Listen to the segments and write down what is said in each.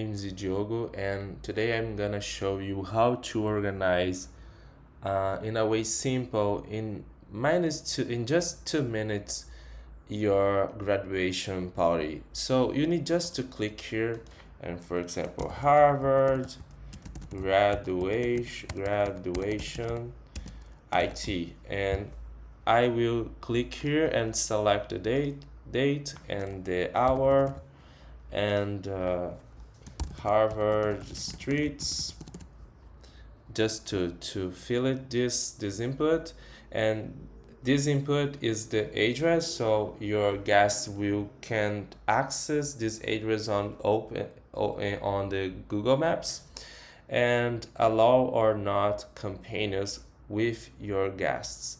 name is Diogo, and today I'm gonna show you how to organize in a way simple in just 2 minutes your graduation party. So you need just to click here, and for example, Harvard graduation IT, and I will click here and select the date and the hour and Harvard streets, just to fill it this input. And this input is the address, so your guests will can access this address on the Google Maps, and allow or not companions with your guests,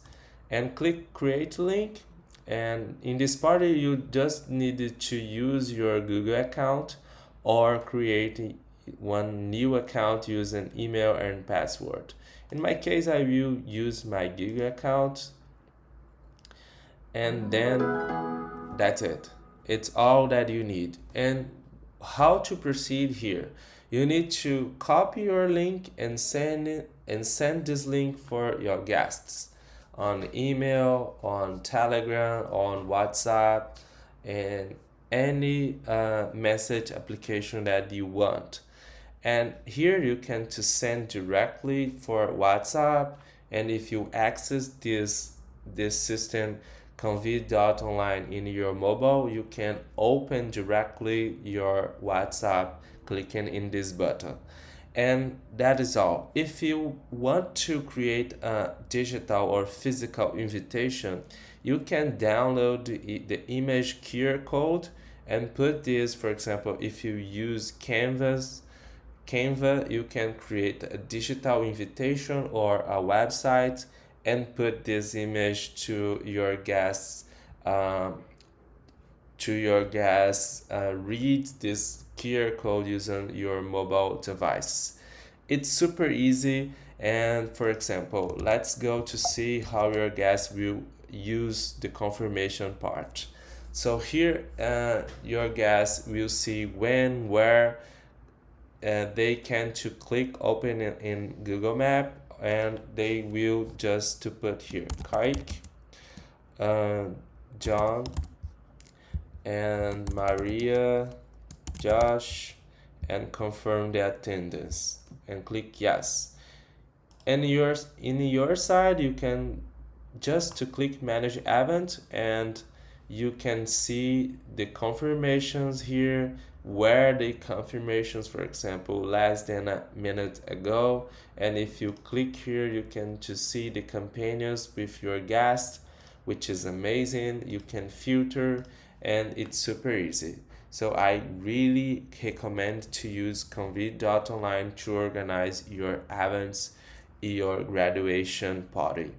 and click create link. And in this party you just needed to use your Google account or create one new account using email and password. In my case, I will use my Google account, and then that's it. It's all that you need. And how to proceed here? You need to copy your link and send this link for your guests on email, on Telegram, on WhatsApp, and any message application that you want. And here you can to send directly for WhatsApp, and if you access this system convid.online in your mobile, you can open directly your WhatsApp clicking in this button. And that is all. If you want to create a digital or physical invitation, you can download the image QR code and put this. For example, if you use Canva, you can create a digital invitation or a website and put this image to your guests. Read this QR code using your mobile device. It's super easy. And for example, let's go to see how your guests will use the confirmation part. So here, your guests will see when, where, they can to click open in Google Map, and they will just to put here Kike, John, and Maria, Josh, and confirm the attendance and click yes. And in your side, you can just to click manage event, and you can see the confirmations here, where the confirmations, for example, less than a minute ago. And if you click here, you can to see the companions with your guest, which is amazing. You can filter, and it's super easy. So I really recommend to use convid.online to organize your events, your graduation party.